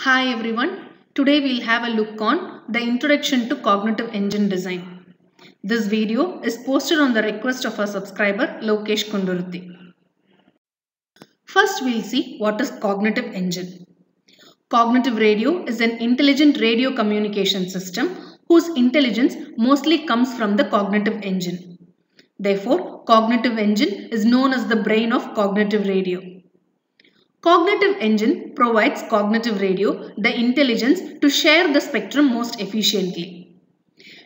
Hi everyone, today we'll have a look on the introduction to cognitive engine design. This video is posted on the request of our subscriber Lokesh Kunduruthi. First we'll see what is cognitive engine. Cognitive radio is an intelligent radio communication system whose intelligence mostly comes from the cognitive engine. Therefore, cognitive engine is known as the brain of cognitive radio. Cognitive engine provides cognitive radio the intelligence to share the spectrum most efficiently.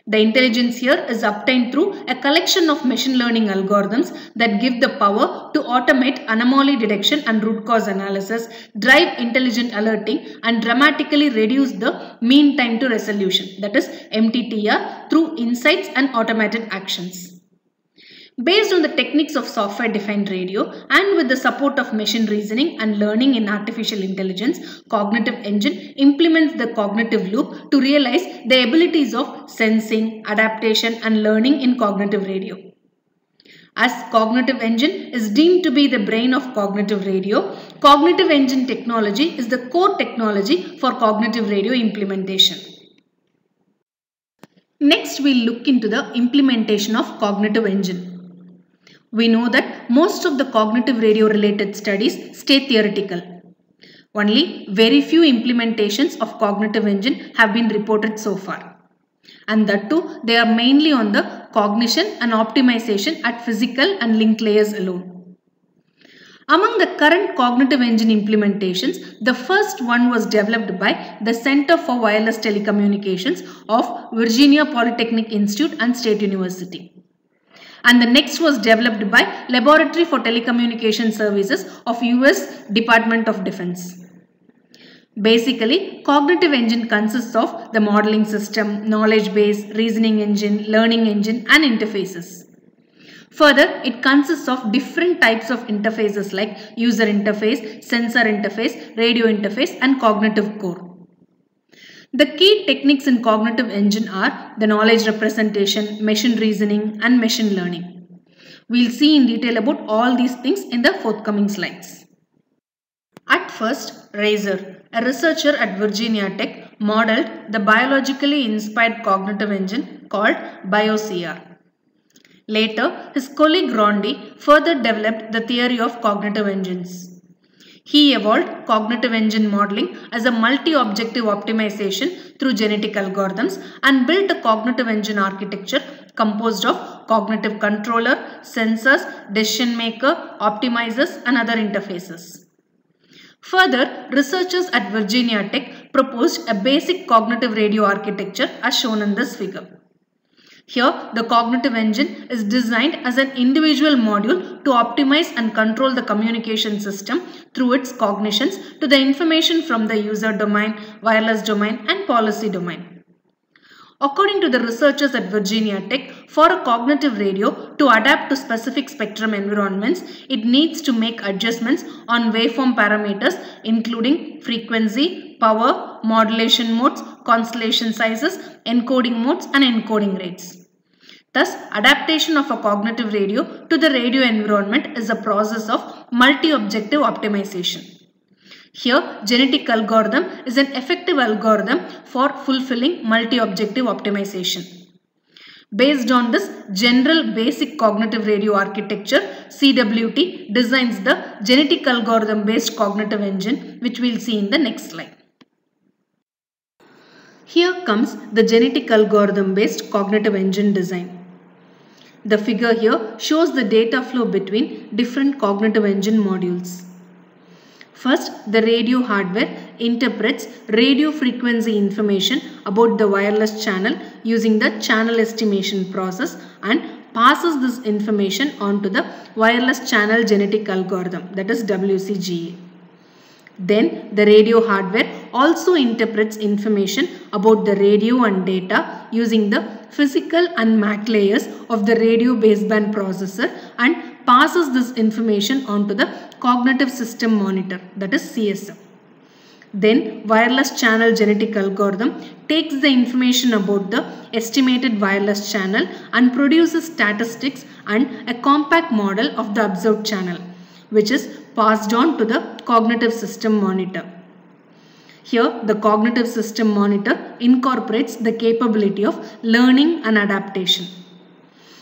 The intelligence here is obtained through a collection of machine learning algorithms that give the power to automate anomaly detection and root cause analysis, drive intelligent alerting, and dramatically reduce the mean time to resolution, that is MTTR, through insights and automated actions. Based on the techniques of software-defined radio and with the support of machine reasoning and learning in artificial intelligence, cognitive engine implements the cognitive loop to realize the abilities of sensing, adaptation and learning in cognitive radio. As cognitive engine is deemed to be the brain of cognitive radio, cognitive engine technology is the core technology for cognitive radio implementation. Next, we'll look into the implementation of cognitive engine. We know that most of the cognitive radio related studies stay theoretical. Only very few implementations of cognitive engine have been reported so far. And that too, they are mainly on the cognition and optimization at physical and link layers alone. Among the current cognitive engine implementations, the first one was developed by the Center for Wireless Telecommunications of Virginia Polytechnic Institute and State University. And the next was developed by Laboratory for Telecommunication Services of US Department of Defense. Basically, cognitive engine consists of the modeling system, knowledge base, reasoning engine, learning engine and interfaces. Further, it consists of different types of interfaces like user interface, sensor interface, radio interface and cognitive core. The key techniques in cognitive engine are the knowledge representation, machine reasoning and machine learning. We'll see in detail about all these things in the forthcoming slides. At first, Razor, a researcher at Virginia Tech, modeled the biologically inspired cognitive engine called BioCR. Later, his colleague Rondi further developed the theory of cognitive engines. He evolved cognitive engine modeling as a multi-objective optimization through genetic algorithms and built a cognitive engine architecture composed of cognitive controller, sensors, decision maker, optimizers and other interfaces. Further, researchers at Virginia Tech proposed a basic cognitive radio architecture as shown in this figure. Here, the cognitive engine is designed as an individual module to optimize and control the communication system through its cognitions to the information from the user domain, wireless domain and policy domain. According to the researchers at Virginia Tech, for a cognitive radio to adapt to specific spectrum environments, it needs to make adjustments on waveform parameters including frequency, power, modulation modes, constellation sizes, encoding modes and encoding rates. Thus, adaptation of a cognitive radio to the radio environment is a process of multi-objective optimization. Here, genetic algorithm is an effective algorithm for fulfilling multi-objective optimization. Based on this general basic cognitive radio architecture, CWT designs the genetic algorithm based cognitive engine, which we'll see in the next slide. Here comes the genetic algorithm based cognitive engine design. The figure here shows the data flow between different cognitive engine modules. First, the radio hardware interprets radio frequency information about the wireless channel using the channel estimation process and passes this information on to the wireless channel genetic algorithm, that is WCGA. Then the radio hardware also interprets information about the radio and data using the physical and MAC layers of the radio baseband processor and passes this information onto the cognitive system monitor, that is CSM. Then wireless channel genetic algorithm takes the information about the estimated wireless channel and produces statistics and a compact model of the observed channel, which is passed on to the cognitive system monitor. Here, the cognitive system monitor incorporates the capability of learning and adaptation.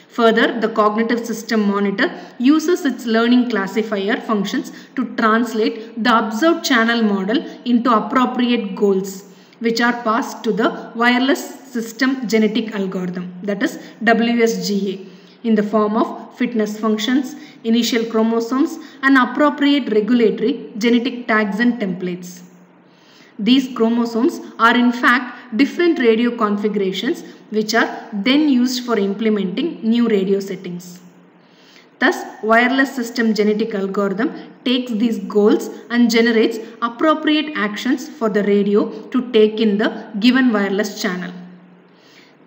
Further, the cognitive system monitor uses its learning classifier functions to translate the observed channel model into appropriate goals, which are passed to the wireless system genetic algorithm, that is WSGA, in the form of fitness functions, initial chromosomes, and appropriate regulatory genetic tags and templates. These chromosomes are in fact different radio configurations which are then used for implementing new radio settings. Thus, wireless system genetic algorithm takes these goals and generates appropriate actions for the radio to take in the given wireless channel.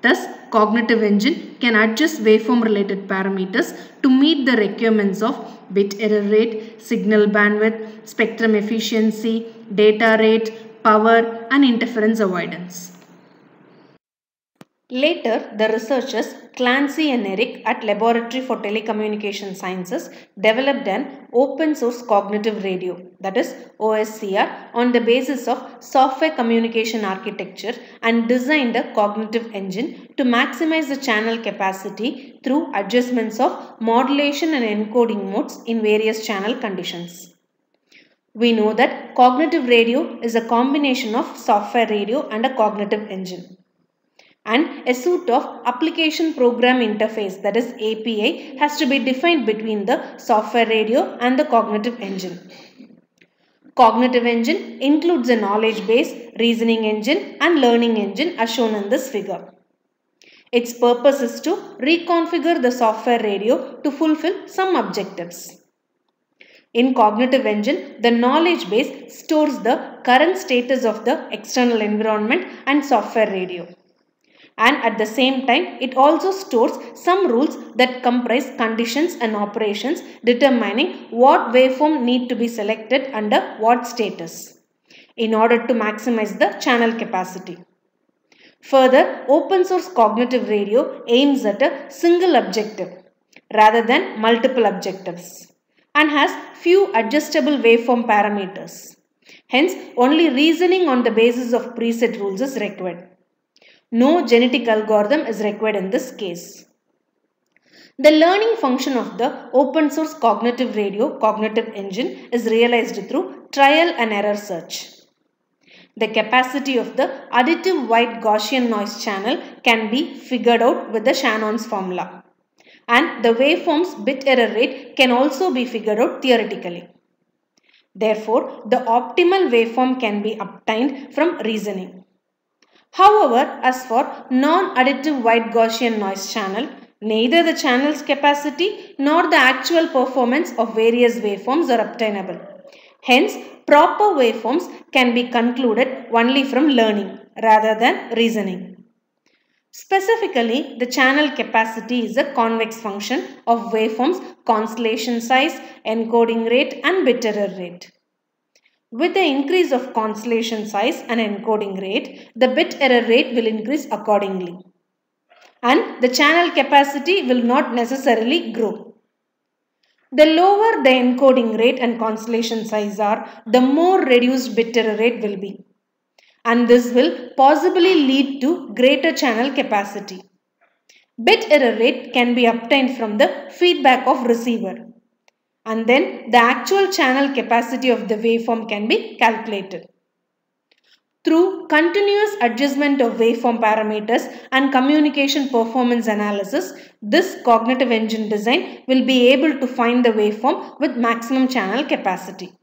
Thus, cognitive engine can adjust waveform related parameters to meet the requirements of bit error rate, signal bandwidth, spectrum efficiency, data rate, power and interference avoidance. Later, the researchers Clancy and Eric at Laboratory for Telecommunication Sciences developed an open source cognitive radio, that is OSCR, on the basis of software communication architecture and designed a cognitive engine to maximize the channel capacity through adjustments of modulation and encoding modes in various channel conditions. We know that cognitive radio is a combination of software radio and a cognitive engine. And a suite of application program interface, that is API, has to be defined between the software radio and the cognitive engine. Cognitive engine includes a knowledge base, reasoning engine and learning engine as shown in this figure. Its purpose is to reconfigure the software radio to fulfill some objectives. In cognitive engine, the knowledge base stores the current status of the external environment and software radio. And at the same time, it also stores some rules that comprise conditions and operations determining what waveform need to be selected under what status in order to maximize the channel capacity. Further, open source cognitive radio aims at a single objective rather than multiple objectives and has few adjustable waveform parameters. Hence, only reasoning on the basis of preset rules is required. No genetic algorithm is required in this case. The learning function of the open source cognitive radio cognitive engine is realized through trial and error search. The capacity of the additive white Gaussian noise channel can be figured out with the Shannon's formula. And the waveform's bit error rate can also be figured out theoretically. Therefore, the optimal waveform can be obtained from reasoning. However, as for non-additive white Gaussian noise channel, neither the channel's capacity nor the actual performance of various waveforms are obtainable. Hence, proper waveforms can be concluded only from learning rather than reasoning. Specifically, the channel capacity is a convex function of waveforms constellation size, encoding rate and bit error rate. With the increase of constellation size and encoding rate, the bit error rate will increase accordingly. And the channel capacity will not necessarily grow. The lower the encoding rate and constellation size are, the more reduced bit error rate will be. And this will possibly lead to greater channel capacity. Bit error rate can be obtained from the feedback of receiver. And then the actual channel capacity of the waveform can be calculated. Through continuous adjustment of waveform parameters and communication performance analysis, this cognitive engine design will be able to find the waveform with maximum channel capacity.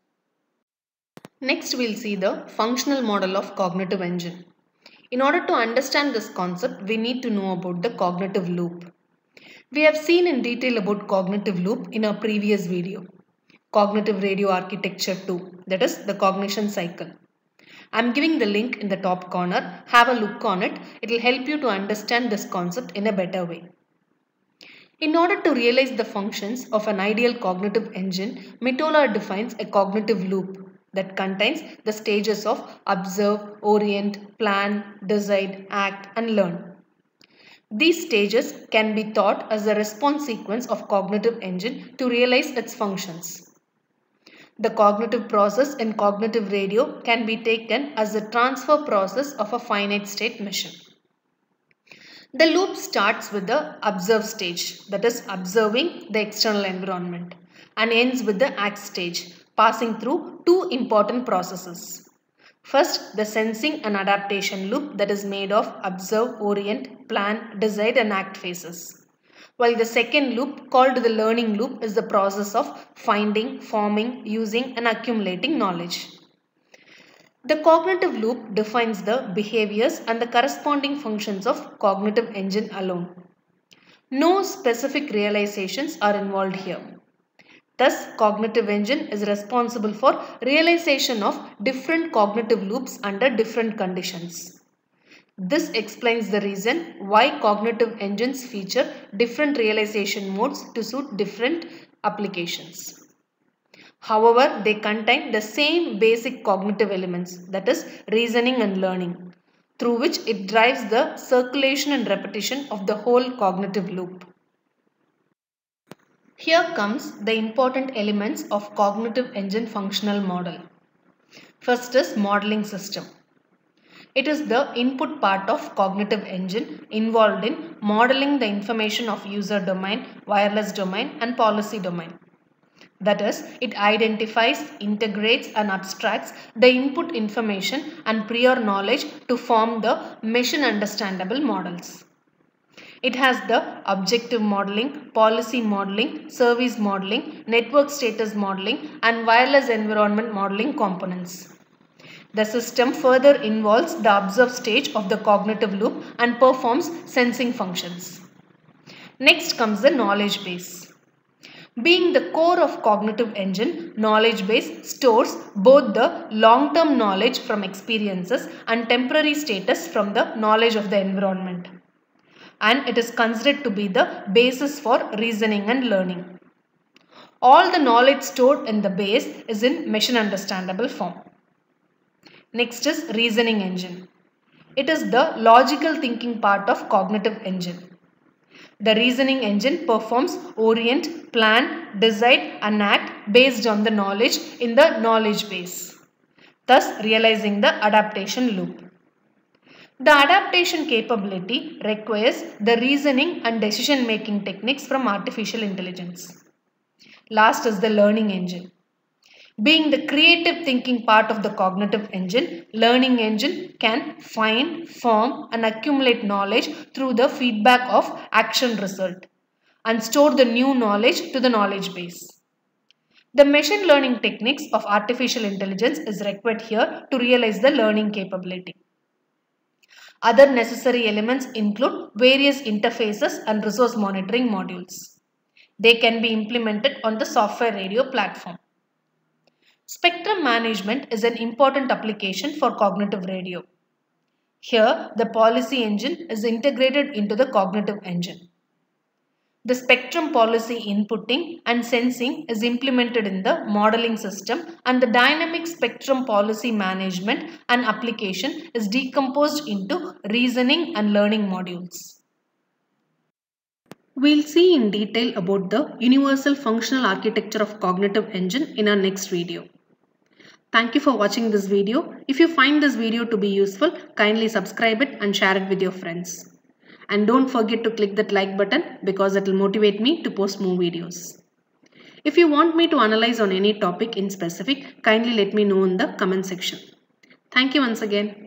Next, we'll see the functional model of cognitive engine. In order to understand this concept, we need to know about the cognitive loop. We have seen in detail about cognitive loop in our previous video, Cognitive Radio Architecture 2, that is the cognition cycle. I am giving the link in the top corner. Have a look on it. It will help you to understand this concept in a better way. In order to realize the functions of an ideal cognitive engine, Mottola defines a cognitive loop that contains the stages of observe, orient, plan, decide, act and learn. These stages can be thought as a response sequence of cognitive engine to realize its functions. The cognitive process in cognitive radio can be taken as a transfer process of a finite state machine. The loop starts with the observe stage, that is observing the external environment, and ends with the act stage, passing through two important processes. First, the sensing and adaptation loop, that is made of observe, orient, plan, decide and act phases. While the second loop, called the learning loop, is the process of finding, forming, using and accumulating knowledge. The cognitive loop defines the behaviors and the corresponding functions of cognitive engine alone. No specific realizations are involved here. Thus, cognitive engine is responsible for realization of different cognitive loops under different conditions. This explains the reason why cognitive engines feature different realization modes to suit different applications. However, they contain the same basic cognitive elements, that is reasoning and learning, through which it drives the circulation and repetition of the whole cognitive loop. Here comes the important elements of cognitive engine functional model. First is modeling system. It is the input part of cognitive engine involved in modeling the information of user domain, wireless domain and policy domain. That is, it identifies, integrates and abstracts the input information and prior knowledge to form the machine understandable models. It has the objective modeling, policy modeling, service modeling, network status modeling and wireless environment modeling components. The system further involves the observe stage of the cognitive loop and performs sensing functions. Next comes the knowledge base. Being the core of cognitive engine, knowledge base stores both the long-term knowledge from experiences and temporary status from the knowledge of the environment. And it is considered to be the basis for reasoning and learning. All the knowledge stored in the base is in machine understandable form. Next is reasoning engine. It is the logical thinking part of cognitive engine. The reasoning engine performs orient, plan, decide and act based on the knowledge in the knowledge base, thus realizing the adaptation loop. The adaptation capability requires the reasoning and decision making techniques from artificial intelligence. Last is the learning engine. Being the creative thinking part of the cognitive engine, learning engine can find, form and accumulate knowledge through the feedback of action result and store the new knowledge to the knowledge base. The machine learning techniques of artificial intelligence is required here to realize the learning capability. Other necessary elements include various interfaces and resource monitoring modules. They can be implemented on the software radio platform. Spectrum management is an important application for cognitive radio. Here, the policy engine is integrated into the cognitive engine. The spectrum policy inputting and sensing is implemented in the modeling system, and the dynamic spectrum policy management and application is decomposed into reasoning and learning modules. We'll see in detail about the universal functional architecture of cognitive engine in our next video. Thank you for watching this video. If you find this video to be useful, kindly subscribe it and share it with your friends. And don't forget to click that like button because it will motivate me to post more videos. If you want me to analyze on any topic in specific, kindly let me know in the comment section. Thank you once again.